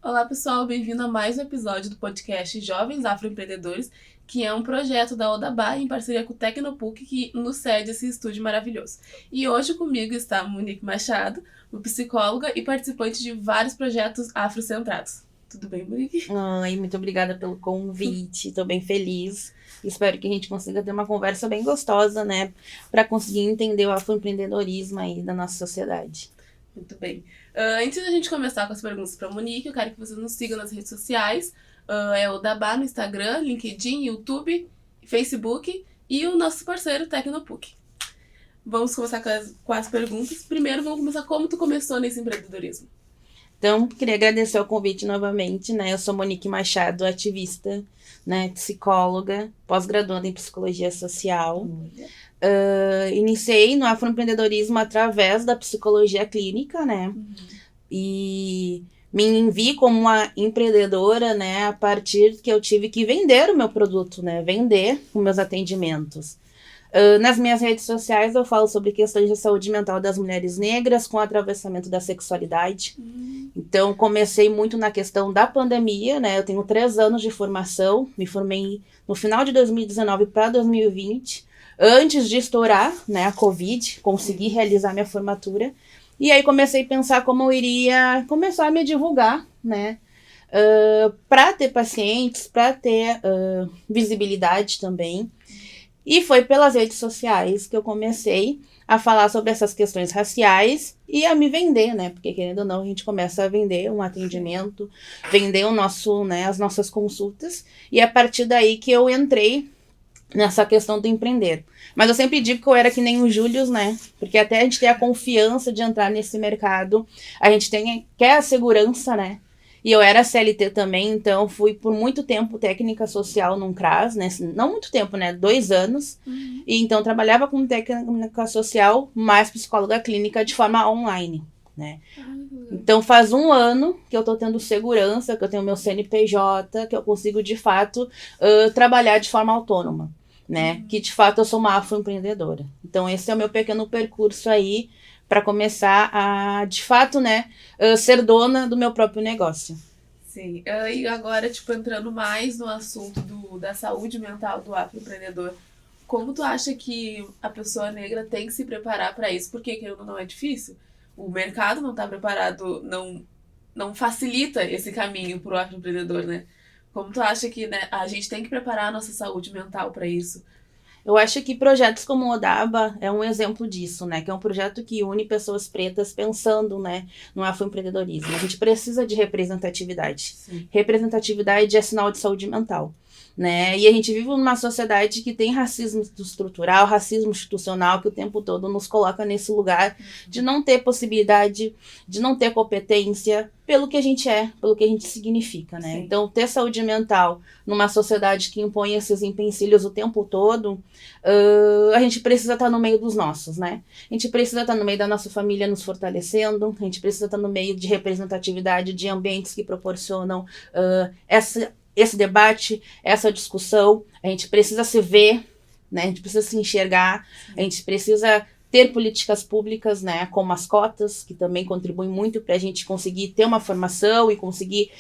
Olá, pessoal, bem-vindo a mais um episódio do podcast Jovens Afroempreendedores, que é um projeto da Odabá em parceria com o Tecnopuc, que nos cede esse estúdio maravilhoso. E hoje comigo está a Monique Machado, uma psicóloga e participante de vários projetos afrocentrados. Tudo bem, Monique? Ai, muito obrigada pelo convite, estou bem feliz. Espero que a gente consiga ter uma conversa bem gostosa, né? Para conseguir entender o afroempreendedorismo aí da nossa sociedade. Muito bem. Antes da gente começar com as perguntas para a Monique, eu quero que vocês nos sigam nas redes sociais. É o Odabá no Instagram, LinkedIn, YouTube, Facebook e o nosso parceiro Tecnopuc. Vamos começar com as perguntas. Primeiro, vamos começar como tu começou nesse empreendedorismo. Então, queria agradecer o convite novamente, né? Eu sou Monique Machado, ativista, né? Psicóloga, pós-graduanda em psicologia social. Iniciei no afroempreendedorismo através da psicologia clínica, né? E me vi como uma empreendedora, né? A partir que eu tive que vender o meu produto, né? Vender os meus atendimentos. Nas minhas redes sociais eu falo sobre questões de saúde mental das mulheres negras com atravessamento da sexualidade. Então, comecei muito na questão da pandemia, né? Eu tenho 3 anos de formação, me formei no final de 2019 para 2020, antes de estourar, né, a Covid, consegui realizar minha formatura. E aí comecei a pensar como eu iria começar a me divulgar, né? Para ter pacientes, para ter visibilidade também. E foi pelas redes sociais que eu comecei a falar sobre essas questões raciais e a me vender, né? Porque, querendo ou não, a gente começa a vender um atendimento, vender o nosso, né, as nossas consultas. E é a partir daí que eu entrei nessa questão do empreender. Mas eu sempre digo que eu era que nem o Július, né? Porque até a gente ter a confiança de entrar nesse mercado, a gente quer a segurança, né? E eu era CLT também, então fui por muito tempo técnica social num CRAS, né? Não muito tempo, né? 2 anos. E então trabalhava como técnica social, mais psicóloga clínica de forma online, né? Então faz 1 ano que eu tô tendo segurança, que eu tenho meu CNPJ, que eu consigo de fato trabalhar de forma autônoma, né? Que de fato eu sou uma afroempreendedora. Então esse é o meu pequeno percurso aí para começar a, de fato, né, ser dona do meu próprio negócio. Sim. E agora, tipo, entrando mais no assunto da saúde mental do afroempreendedor, como tu acha que a pessoa negra tem que se preparar para isso? Porque, querendo ou não, é difícil. O mercado não está preparado, não facilita esse caminho para o afroempreendedor, né? Como tu acha que, né, a gente tem que preparar a nossa saúde mental para isso? Eu acho que projetos como o Odaba é um exemplo disso, né? Que é um projeto que une pessoas pretas pensando, né, no afroempreendedorismo. A gente precisa de representatividade. Sim. Representatividade é sinal de saúde mental, né? E a gente vive numa sociedade que tem racismo estrutural, racismo institucional, que o tempo todo nos coloca nesse lugar de não ter possibilidade, de não ter competência pelo que a gente é, pelo que a gente significa, né? Sim. Então, ter saúde mental numa sociedade que impõe esses empecilhos o tempo todo, a gente precisa estar no meio dos nossos, né? A gente precisa estar no meio da nossa família nos fortalecendo, a gente precisa estar no meio de representatividade, de ambientes que proporcionam esse debate, essa discussão. A gente precisa se ver, né? A gente precisa se enxergar, a gente precisa ter políticas públicas, né, como as cotas, que também contribuem muito para a gente conseguir ter uma formação e conseguir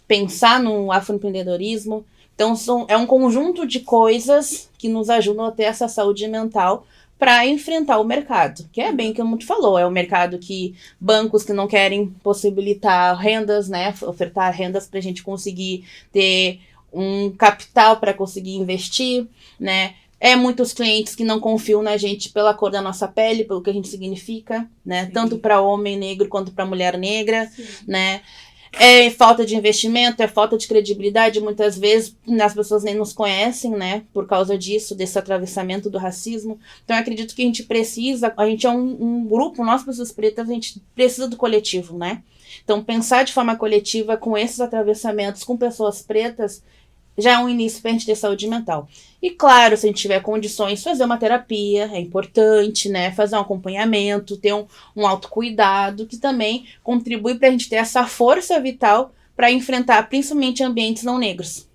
pensar no afroempreendedorismo. Então, é um conjunto de coisas que nos ajudam a ter essa saúde mental para enfrentar o mercado, que é bem como tu falou, é o mercado que bancos que não querem possibilitar rendas, né, ofertar rendas para a gente conseguir ter um capital para conseguir investir, né, muitos clientes que não confiam na gente pela cor da nossa pele, pelo que a gente significa, né? Sim. Tanto para homem negro quanto para mulher negra, sim, né? É falta de investimento, é falta de credibilidade. Muitas vezes as pessoas nem nos conhecem, né? Por causa disso, desse atravessamento do racismo. Então eu acredito que a gente é um grupo, nós pessoas pretas, a gente precisa do coletivo, né? Então pensar de forma coletiva com esses atravessamentos com pessoas pretas já é um início para a gente ter saúde mental. E claro, se a gente tiver condições, fazer uma terapia é importante, né? Fazer um acompanhamento, ter um autocuidado, que também contribui para a gente ter essa força vital para enfrentar principalmente ambientes não negros,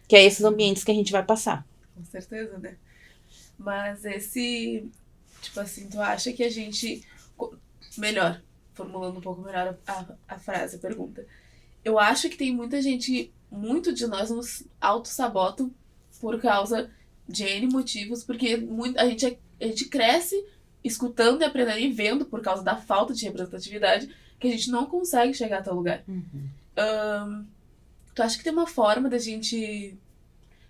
que é esses ambientes que a gente vai passar. Com certeza, né? Mas tipo assim, tu acha que a gente, melhor, formulando um pouco melhor a frase, a pergunta, Eu acho que tem muita gente, muito de nós nos auto-sabotam por causa de N motivos, porque a gente cresce escutando e aprendendo e vendo por causa da falta de representatividade que a gente não consegue chegar a tal lugar. Tu acha que tem uma forma da gente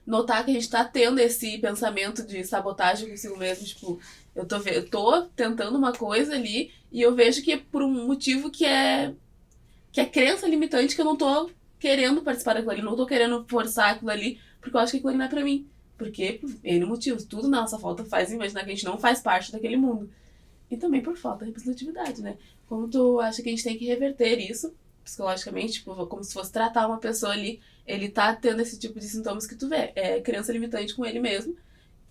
notar que a gente tá tendo esse pensamento de sabotagem consigo mesmo? Tipo, eu tô tentando uma coisa ali e eu vejo que é por um motivo que é crença limitante, que eu não tô querendo participar daquilo ali, não tô querendo forçar aquilo ali, porque eu acho que aquilo ali não é pra mim. Porque, por N motivos, tudo na nossa falta faz imaginar que a gente não faz parte daquele mundo. E também por falta de representatividade, né? Como tu acha que a gente tem que reverter isso, psicologicamente, tipo, como se fosse tratar uma pessoa ali, ele tá tendo esse tipo de sintomas que tu vê. É crença limitante com ele mesmo.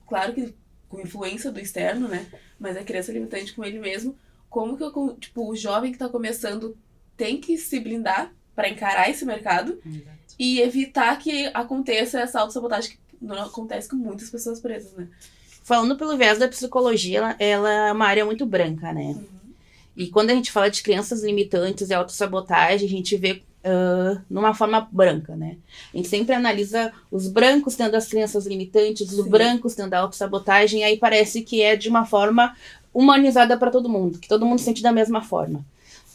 Claro que com influência do externo, né? Mas é crença limitante com ele mesmo. Como que eu, tipo, o jovem que tá começando tem que se blindar pra encarar esse mercado e evitar que aconteça essa autossabotagem que não acontece com muitas pessoas presas, né? Falando pelo viés da psicologia, ela é uma área muito branca, né? E quando a gente fala de crenças limitantes e autossabotagem, a gente vê numa forma branca, né? A gente sempre analisa os brancos tendo as crenças limitantes, os brancos tendo a autossabotagem, e aí parece que é de uma forma humanizada para todo mundo, que todo mundo sente da mesma forma,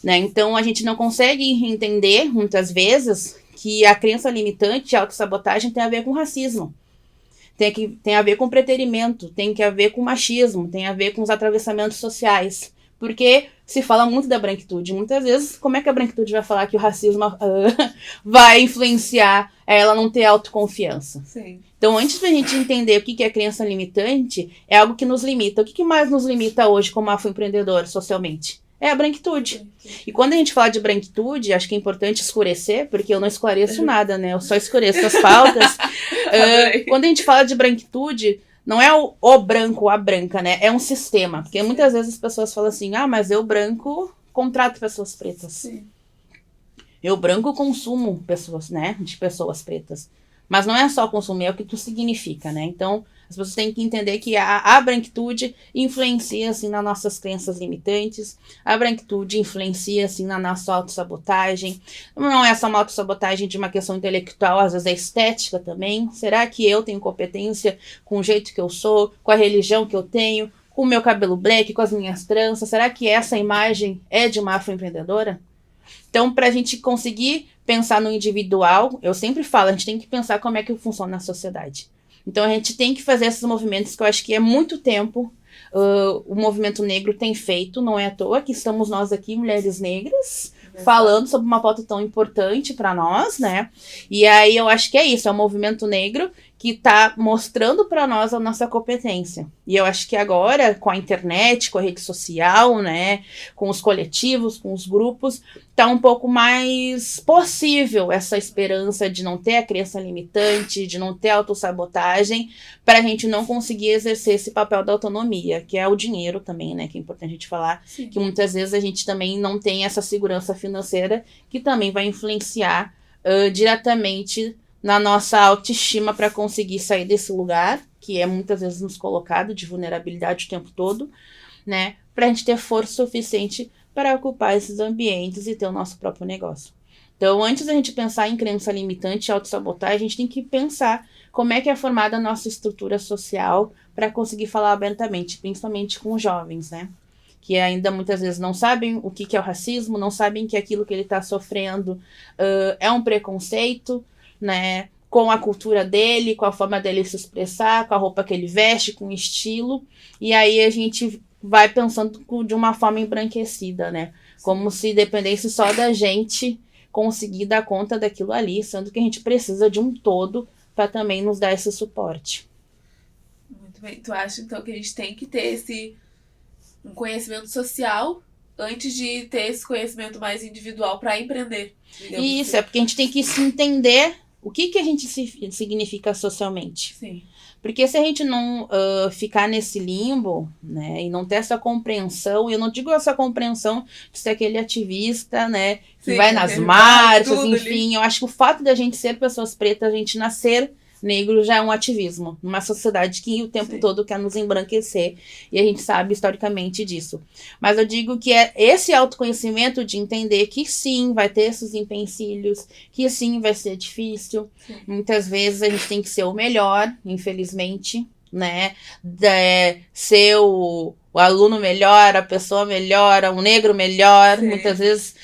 né? Então a gente não consegue entender, muitas vezes, que a crença limitante e a autossabotagem tem a ver com racismo. Tem a ver com preterimento, tem que a ver com machismo, tem a ver com os atravessamentos sociais. Porque se fala muito da branquitude. Muitas vezes, como é que a branquitude vai falar que o racismo vai influenciar ela não ter autoconfiança? Sim. Então, antes da gente entender o que é crença limitante, é algo que nos limita. O que mais nos limita hoje como afroempreendedor socialmente? É a branquitude. E quando a gente fala de branquitude, acho que é importante escurecer, porque eu não esclareço nada, né? Eu só escureço as pautas. Quando a gente fala de branquitude, não é o branco ou a branca, né? É um sistema. Porque muitas vezes as pessoas falam assim, mas eu branco contrato pessoas pretas. Sim. Eu branco consumo pessoas, né? De pessoas pretas. Mas não é só consumir, é o que tu significa, né? Então, as pessoas têm que entender que a branquitude influencia, assim, nas nossas crenças limitantes. A branquitude influencia, assim, na nossa autossabotagem. Não é só uma autossabotagem de uma questão intelectual, às vezes é estética também. Será que eu tenho competência com o jeito que eu sou, com a religião que eu tenho, com o meu cabelo black, com as minhas tranças? Será que essa imagem é de uma afroempreendedora? Então, para a gente conseguir pensar no individual, eu sempre falo, a gente tem que pensar como é que funciona a sociedade. Então, a gente tem que fazer esses movimentos que eu acho que é muito tempo o movimento negro tem feito, não é à toa que estamos nós aqui, mulheres negras, falando sobre uma pauta tão importante para nós, né? E aí eu acho que é isso, é o movimento negro que está mostrando para nós a nossa competência. E eu acho que agora, com a internet, com a rede social, né, com os coletivos, com os grupos, tá um pouco mais possível essa esperança de não ter a crença limitante, de não ter autossabotagem, para a gente não conseguir exercer esse papel da autonomia, que é o dinheiro também, né, que é importante a gente falar, Sim. que muitas vezes a gente também não tem essa segurança financeira, que também vai influenciar diretamente na nossa autoestima para conseguir sair desse lugar, que é muitas vezes nos colocado de vulnerabilidade o tempo todo, né, para a gente ter força suficiente para ocupar esses ambientes e ter o nosso próprio negócio. Então, antes da gente pensar em crença limitante e autossabotagem, a gente tem que pensar como é que é formada a nossa estrutura social para conseguir falar abertamente, principalmente com os jovens, né, que ainda muitas vezes não sabem o que é o racismo, não sabem que aquilo que ele está sofrendo é um preconceito, né, com a cultura dele, com a forma dele se expressar, com a roupa que ele veste, com o estilo, e aí a gente vai pensando de uma forma embranquecida, né, como se dependesse só da gente conseguir dar conta daquilo ali, sendo que a gente precisa de um todo para também nos dar esse suporte. Muito bem. Tu acha, então, que a gente tem que ter um conhecimento social antes de ter esse conhecimento mais individual para empreender? Isso, assim. É porque a gente tem que se entender o que a gente significa socialmente. Sim. Porque se a gente não ficar nesse limbo, né, e não ter essa compreensão, e eu não digo essa compreensão de ser aquele ativista, né, que Sim, vai nas marchas, enfim, ali. Eu acho que o fato da gente ser pessoas pretas, a gente nascer negro já é um ativismo. Numa sociedade que o tempo todo quer nos embranquecer. E a gente sabe historicamente disso. Mas eu digo que é esse autoconhecimento de entender que sim, vai ter esses empecilhos, que sim, vai ser difícil. Sim. Muitas vezes a gente tem que ser o melhor, infelizmente, né? Ser o aluno melhor, a pessoa melhor, o negro melhor. Sim. Muitas vezes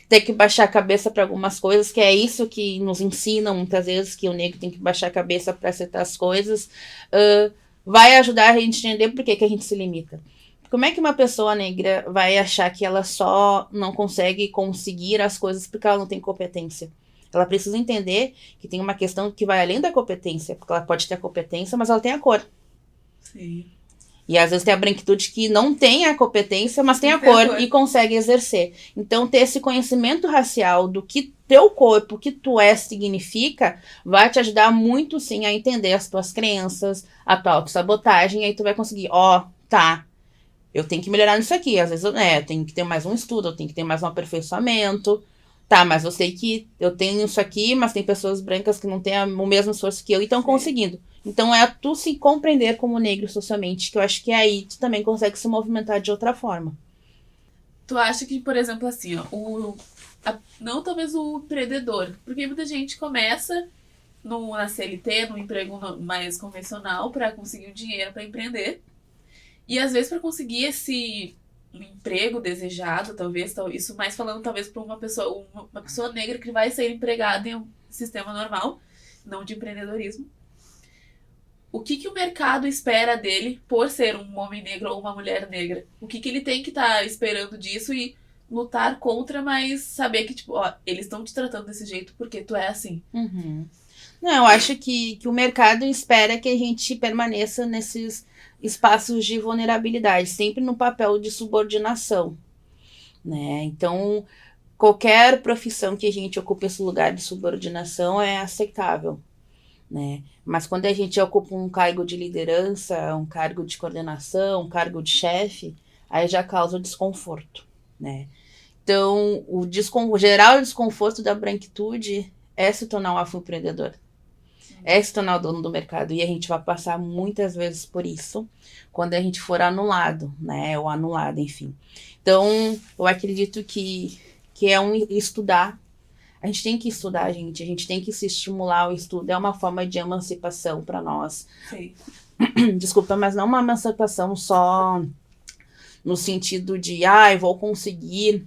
ter que baixar a cabeça para algumas coisas, que é isso que nos ensinam muitas vezes, que o negro tem que baixar a cabeça para aceitar as coisas, vai ajudar a gente a entender por que a gente se limita. Como é que uma pessoa negra vai achar que ela só não consegue conseguir as coisas porque ela não tem competência? Ela precisa entender que tem uma questão que vai além da competência, porque ela pode ter a competência, mas ela tem a cor. Sim. E às vezes tem a branquitude que não tem a competência, mas tem a cor e consegue exercer. Então, ter esse conhecimento racial do que teu corpo, o que tu é, significa, vai te ajudar muito, sim, a entender as tuas crenças, a tua autossabotagem, e aí tu vai conseguir, tá, eu tenho que melhorar nisso aqui. Às vezes, eu tenho que ter mais um estudo, eu tenho que ter mais um aperfeiçoamento. Tá, mas eu sei que eu tenho isso aqui, mas tem pessoas brancas que não têm o mesmo esforço que eu e estão conseguindo. Então é tu se compreender como negro socialmente, que eu acho que aí tu também consegue se movimentar de outra forma. Tu acha que, por exemplo, assim, ó, não talvez o empreendedor, porque muita gente começa na CLT, no emprego mais convencional, para conseguir o dinheiro para empreender. E às vezes para conseguir esse emprego desejado, talvez, isso mais falando talvez para uma pessoa negra que vai ser empregada em um sistema normal, não de empreendedorismo. O que o mercado espera dele por ser um homem negro ou uma mulher negra? O que ele tem que estar esperando disso e lutar contra, mas saber que, tipo, eles estão te tratando desse jeito porque tu é assim. Uhum. Não, eu acho que o mercado espera que a gente permaneça nesses espaços de vulnerabilidade, sempre no papel de subordinação, né? Então, qualquer profissão que a gente ocupe esse lugar de subordinação é aceitável, né? Mas quando a gente ocupa um cargo de liderança, um cargo de coordenação, um cargo de chefe, aí já causa desconforto, né? Então, o geral desconforto da branquitude é se tornar um afroempreendedor. É se tornar o dono do mercado. E a gente vai passar muitas vezes por isso quando a gente for anulado, né? Ou anulada, enfim. Então, eu acredito que é estudar. A gente tem que estudar, gente. A gente tem que se estimular ao estudo. É uma forma de emancipação para nós. Sim. Desculpa, mas não uma emancipação só no sentido de, eu vou conseguir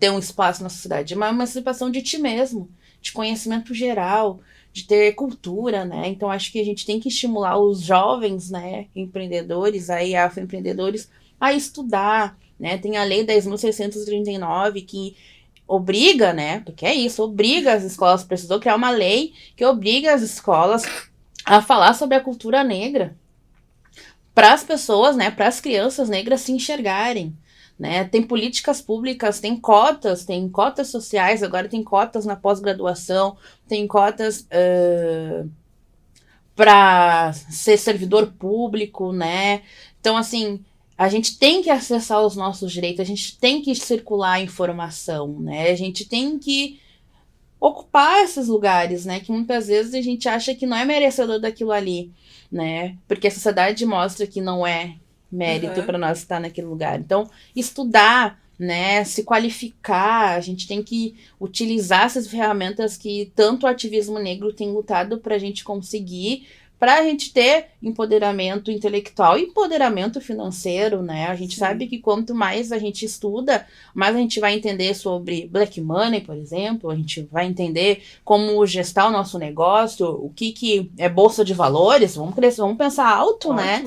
ter um espaço na sociedade. É uma emancipação de ti mesmo, de conhecimento geral, de ter cultura, né? Então, acho que a gente tem que estimular os jovens, né, empreendedores, aí afroempreendedores, a estudar, né? Tem a Lei 10.639 que obriga, né? Porque é isso, obriga as escolas, precisou criar uma lei que obriga as escolas a falar sobre a cultura negra para as pessoas, né, para as crianças negras se enxergarem, né? Tem políticas públicas, tem cotas sociais, agora tem cotas na pós-graduação, tem cotas para ser servidor público, né? Então, assim, a gente tem que acessar os nossos direitos, a gente tem que circular a informação, né? A gente tem que ocupar esses lugares, né? Que muitas vezes a gente acha que não é merecedor daquilo ali, né? Porque a sociedade mostra que não é mérito para nós estar naquele lugar. Então, estudar, né? Se qualificar, a gente tem que utilizar essas ferramentas que tanto o ativismo negro tem lutado para a gente conseguir, para a gente ter empoderamento intelectual e empoderamento financeiro, né? A gente sabe que quanto mais a gente estuda, mais a gente vai entender sobre black money, por exemplo, a gente vai entender como gestar o nosso negócio, o que é bolsa de valores, vamos pensar alto, né?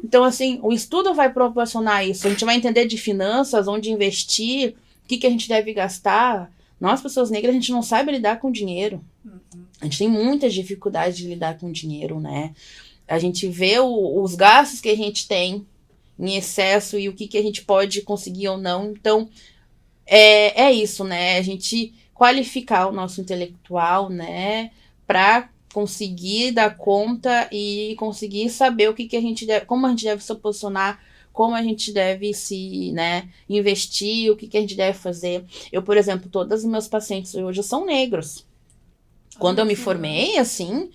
Então, assim, o estudo vai proporcionar isso, a gente vai entender de finanças, onde investir, o que a gente deve gastar. Nós, pessoas negras, a gente não sabe lidar com dinheiro. A gente tem muitas dificuldades de lidar com dinheiro, né? A gente vê os gastos que a gente tem em excesso e o que a gente pode conseguir ou não. Então, é isso, né? A gente qualificar o nosso intelectual, né? Para conseguir dar conta e conseguir saber o que a gente deve, como a gente deve se posicionar, como a gente deve se, né, investir, o que a gente deve fazer. Eu, por exemplo, todos os meus pacientes hoje são negros. Quando eu me Nossa, formei, assim,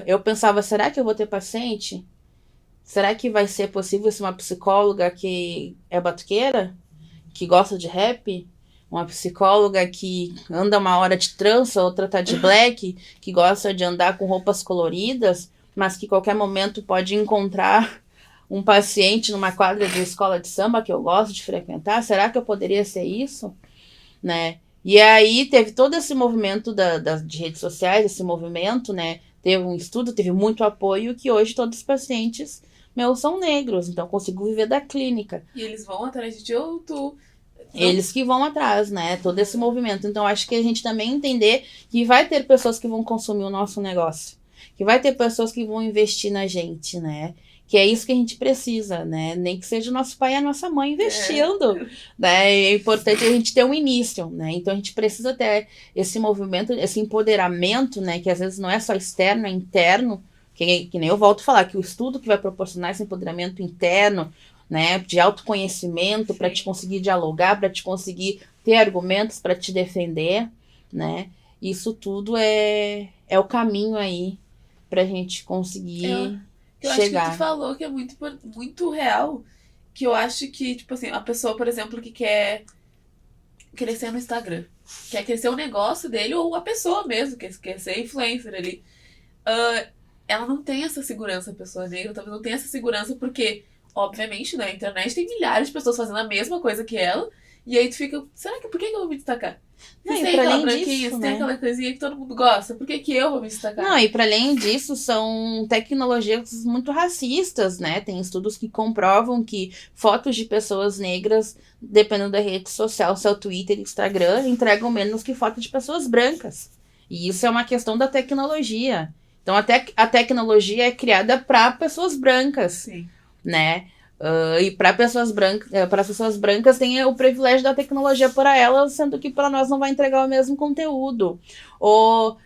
eu pensava, será que eu vou ter paciente? Será que vai ser possível ser uma psicóloga que é batuqueira? Que gosta de rap? Uma psicóloga que anda uma hora de trança, outra tá de black, que gosta de andar com roupas coloridas, mas que qualquer momento pode encontrar um paciente numa quadra de escola de samba que eu gosto de frequentar? Será que eu poderia ser isso? Né? E aí teve todo esse movimento de redes sociais, esse movimento, né? Teve um estudo, teve muito apoio, que hoje todos os pacientes meus são negros, então eu consigo viver da clínica. E eles vão atrás de ti ou tu... Não? Eles que vão atrás, né? Todo esse movimento. Então, acho que a gente também entender que vai ter pessoas que vão consumir o nosso negócio. Que vai ter pessoas que vão investir na gente, né? Que é isso que a gente precisa, né? Nem que seja o nosso pai e a nossa mãe investindo, né? É importante a gente ter um início, né? Então, a gente precisa ter esse movimento, esse empoderamento, né? Que às vezes não é só externo, é interno. Que nem eu volto a falar, que o estudo que vai proporcionar esse empoderamento interno, né, de autoconhecimento, para te conseguir dialogar, para te conseguir ter argumentos para te defender, né? Isso tudo é o caminho aí pra gente conseguir Eu acho que tu chegar. falou que é muito real, que eu acho que, tipo assim, a pessoa, por exemplo, que quer crescer no Instagram, quer crescer o negócio dele, ou a pessoa mesmo, que quer ser influencer ali, ela não tem essa segurança, a pessoa negra, talvez não tenha essa segurança, porque, obviamente, na internet tem milhares de pessoas fazendo a mesma coisa que ela, e aí tu fica, será que por que eu vou me destacar? Não, Se e tem para aquela além branquinha, disso, se tem né? aquela coisinha que todo mundo gosta, por que que eu vou me destacar? Não, e para além disso, são tecnologias muito racistas, né? Tem estudos que comprovam que fotos de pessoas negras, dependendo da rede social, seu Twitter, Instagram, entregam menos que fotos de pessoas brancas. E isso é uma questão da tecnologia. Então, até a tecnologia é criada para pessoas brancas, Sim. né? E para pessoas brancas tem o privilégio da tecnologia para elas, sendo que para nós não vai entregar o mesmo conteúdo. Ou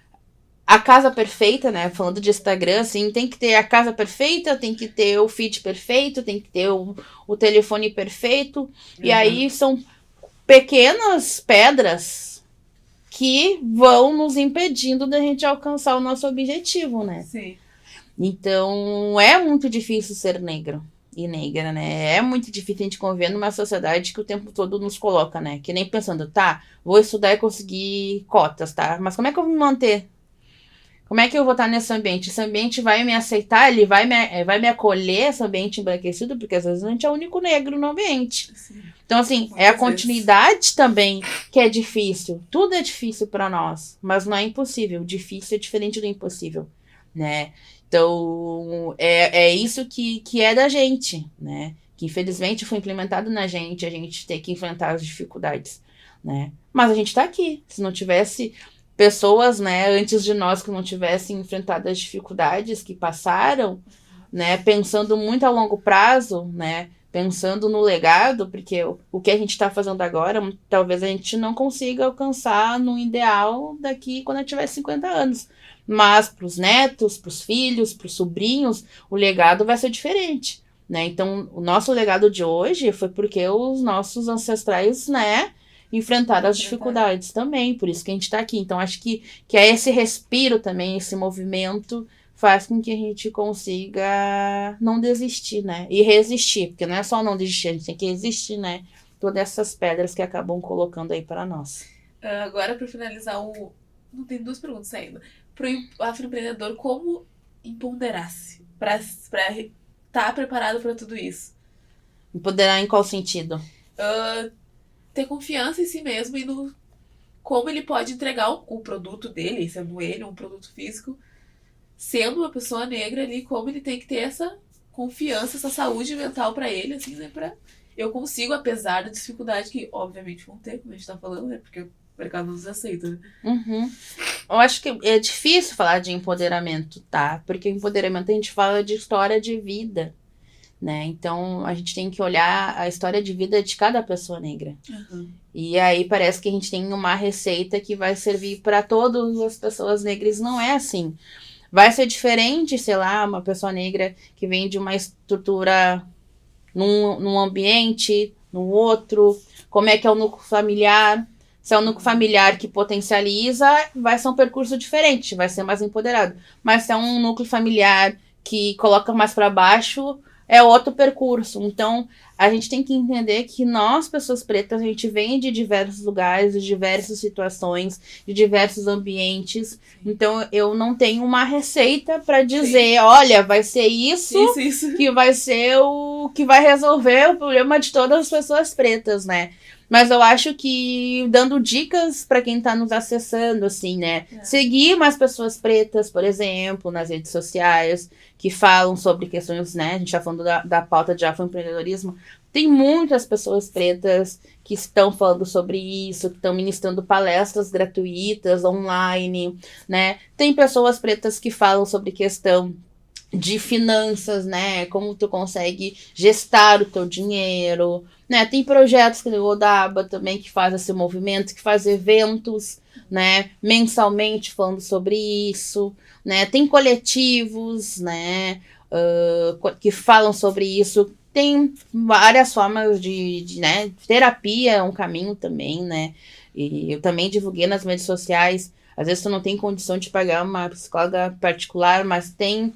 a casa perfeita, né? Falando de Instagram, assim, tem que ter a casa perfeita, tem que ter o feed perfeito, tem que ter o telefone perfeito. E aí são pequenas pedras que vão nos impedindo da gente alcançar o nosso objetivo, né? Sim. Então, é muito difícil ser negro e negra, né? É muito difícil a gente conviver numa sociedade que o tempo todo nos coloca, né? Que nem pensando, tá, vou estudar e conseguir cotas, tá? Mas como é que eu vou me manter? Como é que eu vou estar nesse ambiente? Esse ambiente vai me aceitar? Ele vai me acolher, esse ambiente embranquecido? Porque às vezes a gente é o único negro no ambiente. Sim. Então, assim, Muitas é a vezes. continuidade também que é difícil. Tudo é difícil para nós, mas não é impossível. Difícil é diferente do impossível, né? Então, é isso que é da gente, né? Que infelizmente foi implementado na gente, a gente ter que enfrentar as dificuldades, né? Mas a gente tá aqui. Se não tivesse pessoas, né, antes de nós que não tivessem enfrentado as dificuldades que passaram, né, pensando muito a longo prazo, né, pensando no legado, porque o que a gente está fazendo agora, talvez a gente não consiga alcançar no ideal daqui quando eu tiver 50 anos. Mas para os netos, para os filhos, para os sobrinhos, o legado vai ser diferente, né? Então, o nosso legado de hoje foi porque os nossos ancestrais, né, enfrentaram as dificuldades também, por isso que a gente está aqui. Então, acho que é esse respiro também, esse movimento, faz com que a gente consiga não desistir, né? E resistir, porque não é só não desistir, a gente tem que resistir, né? Todas essas pedras que acabam colocando aí para nós. Agora, para finalizar, não tem duas perguntas ainda. Para o afroempreendedor, como empoderar-se para estar preparado para tudo isso? Empoderar em qual sentido? Ter confiança em si mesmo e no como ele pode entregar o produto dele, sendo ele um produto físico, sendo uma pessoa negra ali, como ele tem que ter essa confiança, essa saúde mental para ele, assim, né? Eu consigo, apesar da dificuldade que, obviamente, vão ter, como a gente tá falando, né? Porque o mercado não nos aceita, né? Uhum. Eu acho que é difícil falar de empoderamento, tá? Porque empoderamento a gente fala de história de vida, né? Então a gente tem que olhar a história de vida de cada pessoa negra. Uhum. E aí parece que a gente tem uma receita que vai servir para todas as pessoas negras. Não é assim. Vai ser diferente, sei lá, uma pessoa negra que vem de uma estrutura num ambiente, no outro, como é que é o núcleo familiar, Se é um núcleo familiar que potencializa, vai ser um percurso diferente, vai ser mais empoderado. Mas se é um núcleo familiar que coloca mais para baixo, é outro percurso. Então, a gente tem que entender que nós, pessoas pretas, a gente vem de diversos lugares, de diversas situações, de diversos ambientes. Então, eu não tenho uma receita para dizer, olha, vai ser isso que vai ser o que vai resolver o problema de todas as pessoas pretas, né? Mas eu acho que dando dicas para quem tá nos acessando, assim, né? Seguir mais pessoas pretas, por exemplo, nas redes sociais, que falam sobre questões, né? A gente tá falando da pauta de afroempreendedorismo. Tem muitas pessoas pretas que estão falando sobre isso, que estão ministrando palestras gratuitas, online, né? Tem pessoas pretas que falam sobre questão de finanças, né? Como tu consegue gestar o teu dinheiro, né? Tem projetos que o Odaba também que faz esse movimento, que faz eventos, né? Mensalmente falando sobre isso, né? Tem coletivos, né? Que falam sobre isso. Tem várias formas né? Terapia é um caminho também, né? E eu também divulguei nas redes sociais. Às vezes tu não tem condição de pagar uma psicóloga particular, mas tem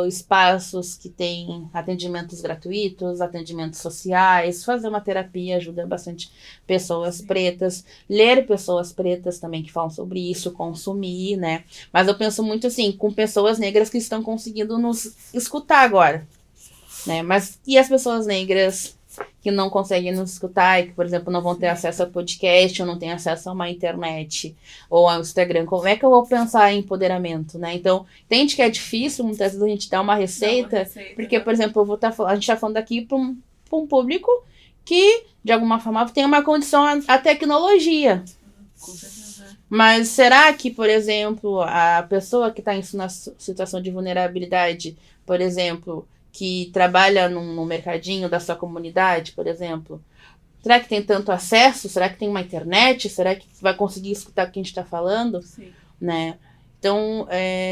espaços que tem atendimentos gratuitos, atendimentos sociais, fazer uma terapia ajuda bastante pessoas pretas, ler pessoas pretas também que falam sobre isso, consumir, né? Mas eu penso muito assim, com pessoas negras que estão conseguindo nos escutar agora, né? Mas e as pessoas negras que não conseguem nos escutar e que, por exemplo, não vão ter acesso ao podcast ou não têm acesso a uma internet ou ao Instagram, como é que eu vou pensar em empoderamento, né? Então, entende que é difícil, muitas vezes a gente dá uma receita, porque, por exemplo, a gente tá falando aqui para um público que, de alguma forma, tem uma condição à tecnologia. Com certeza. Mas será que, por exemplo, a pessoa que está em uma situação de vulnerabilidade, por exemplo, que trabalha no mercadinho da sua comunidade, por exemplo, será que tem tanto acesso? Será que tem uma internet? Será que vai conseguir escutar o que a gente está falando? Sim. Né? Então,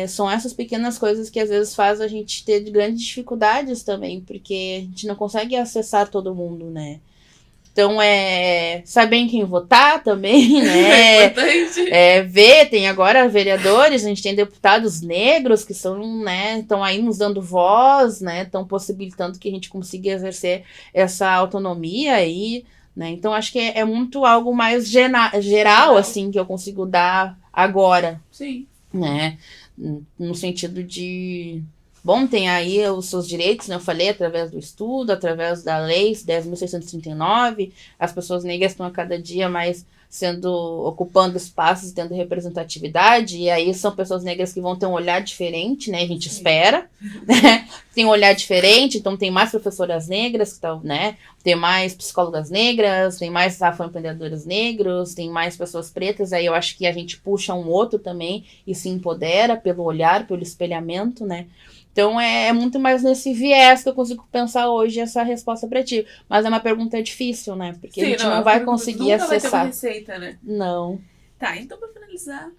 são essas pequenas coisas que às vezes fazem a gente ter grandes dificuldades também, porque a gente não consegue acessar todo mundo, né? Então, saber em quem votar também, né? É importante. Ver, tem agora vereadores, a gente tem deputados negros que são, né, estão aí nos dando voz, né? Estão possibilitando que a gente consiga exercer essa autonomia aí, né? Então, acho que é muito algo mais geral, assim, que eu consigo dar agora. Sim. Né? No sentido de... Bom, tem aí os seus direitos, né? Eu falei, através do estudo, através da lei 10.639, as pessoas negras estão a cada dia mais ocupando espaços, tendo representatividade, e aí são pessoas negras que vão ter um olhar diferente, né? A gente espera, né? Tem um olhar diferente, então tem mais professoras negras, que estão, né? Tem mais psicólogas negras, tem mais afroempreendedores negros, tem mais pessoas pretas, aí eu acho que a gente puxa um outro também e se empodera pelo olhar, pelo espelhamento, né? Então, é muito mais nesse viés que eu consigo pensar hoje essa resposta para ti. Mas é uma pergunta difícil, né? Porque a gente não vai conseguir acessar. Nunca vai ter uma receita, né? Não. Tá, então para finalizar,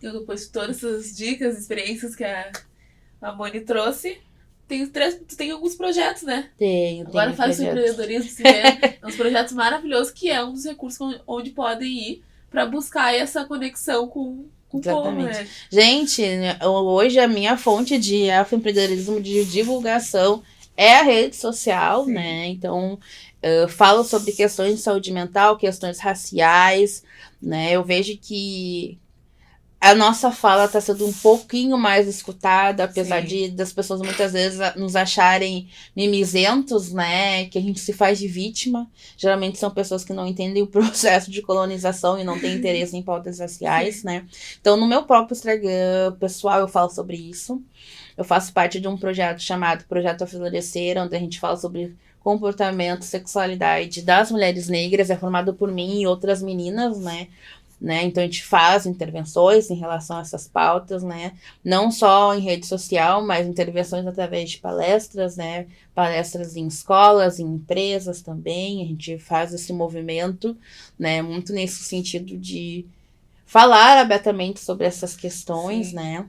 eu depois de todas essas dicas, experiências que a Moni trouxe, tu tem alguns projetos, né? Tenho Agora faz o empreendedorismo, se vê, uns projetos maravilhosos que é um dos recursos onde podem ir para buscar essa conexão com o povo, né? Gente, hoje a minha fonte de afroempreendedorismo de divulgação é a rede social, sim, né? Então, eu falo sobre questões de saúde mental, questões raciais, né? Eu vejo que a nossa fala está sendo um pouquinho mais escutada, apesar das pessoas muitas vezes nos acharem mimizentos, né? Que a gente se faz de vítima. Geralmente são pessoas que não entendem o processo de colonização e não têm interesse em pautas raciais, né? Então, no meu próprio Instagram pessoal, eu falo sobre isso. Eu faço parte de um projeto chamado Projeto Aflorescer, onde a gente fala sobre comportamento, sexualidade das mulheres negras. É formado por mim e outras meninas, né? Então a gente faz intervenções em relação a essas pautas, né? Não só em rede social, mas intervenções através de palestras, né? Palestras em escolas, em empresas também. A gente faz esse movimento, né? Muito nesse sentido de falar abertamente sobre essas questões, sim, né?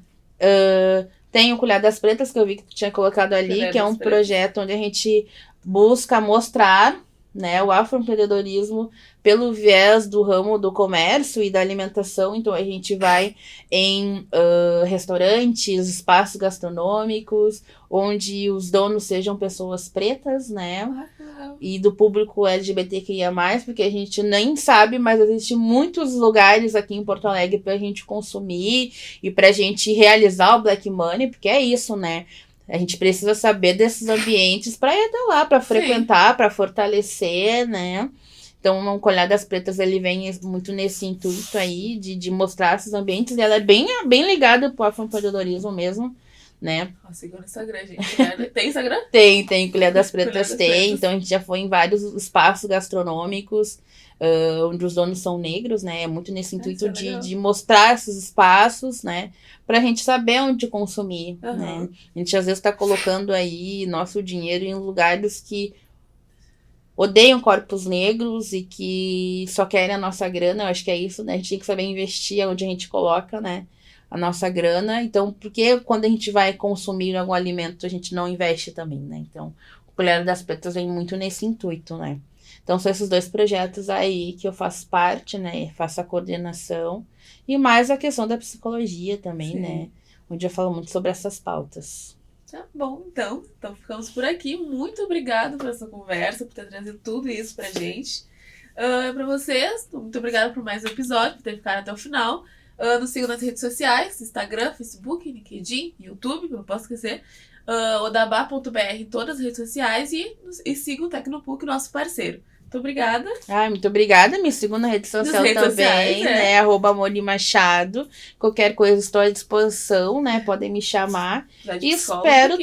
Tem o Colher das Pretas, que eu vi que tu tinha colocado ali, que é um projeto onde a gente busca mostrar, né, o afroempreendedorismo pelo viés do ramo do comércio e da alimentação. Então a gente vai em restaurantes, espaços gastronômicos, onde os donos sejam pessoas pretas, né, e do público LGBTQIA+, porque a gente nem sabe, mas existe muitos lugares aqui em Porto Alegre pra gente consumir e pra gente realizar o Black Money, porque é isso, né? A gente precisa saber desses ambientes para ir até lá, para frequentar, para fortalecer, né? Então, o Colher das Pretas, ele vem muito nesse intuito aí de mostrar esses ambientes. E ela é bem ligada pro afroempreendedorismo mesmo, né? Siga no Instagram, gente. Tem Instagram? Tem. Colher das Pretas Colher das tem. Pretas. Então, a gente já foi em vários espaços gastronômicos, onde os donos são negros, né? É muito nesse intuito de mostrar esses espaços, né? Pra gente saber onde consumir, né? A gente às vezes tá colocando aí nosso dinheiro em lugares que odeiam corpos negros e que só querem a nossa grana. Eu acho que é isso, né? A gente tem que saber investir onde a gente coloca, né? A nossa grana. Então, porque quando a gente vai consumir algum alimento, a gente não investe também, né? Então, o Colher das Pretas vem muito nesse intuito, né? Então, são esses 2 projetos aí que eu faço parte, né? Faço a coordenação. E mais a questão da psicologia também, né? Onde eu falo muito sobre essas pautas. Tá bom, então ficamos por aqui. Muito obrigada por essa conversa, por ter trazido tudo isso pra gente. Pra vocês, muito obrigada por mais um episódio, por ter ficado até o final. Nos sigam nas redes sociais, Instagram, Facebook, LinkedIn, YouTube, não posso esquecer. Odabá.br em todas as redes sociais e sigam o Tecnopuc, nosso parceiro. Muito obrigada. Muito obrigada. Me sigam na rede social também, sociais, né? @MoniMachado. Qualquer coisa estou à disposição, né? Podem me chamar. E espero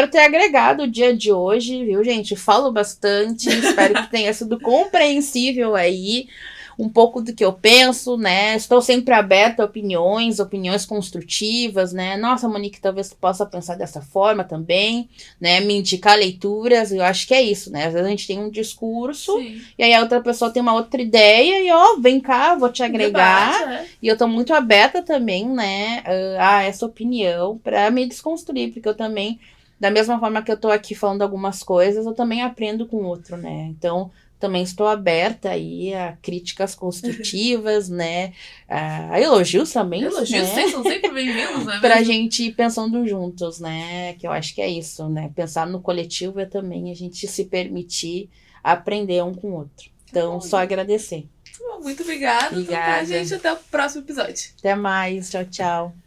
ter agregado o dia de hoje, viu, gente? Falo bastante. Espero que tenha sido compreensível aí. Um pouco do que eu penso, né? Estou sempre aberta a opiniões construtivas, né? Nossa, Monique, talvez tu possa pensar dessa forma também, né? Me indicar leituras, eu acho que é isso, né? Às vezes a gente tem um discurso, e aí a outra pessoa tem uma outra ideia, e vem cá, vou te agregar. Debate, E eu tô muito aberta também, né? A essa opinião pra me desconstruir, porque eu também, da mesma forma que eu tô aqui falando algumas coisas, eu também aprendo com o outro, né? Então, também estou aberta aí a críticas construtivas, né? A elogios também. Elogios, né? São sempre bem-vindos, né? Pra gente ir pensando juntos, né? Que eu acho que é isso, né? Pensar no coletivo é também a gente se permitir aprender um com o outro. Então, só agradecer. Muito obrigada. Então, tá, gente. Até o próximo episódio. Até mais. Tchau, tchau.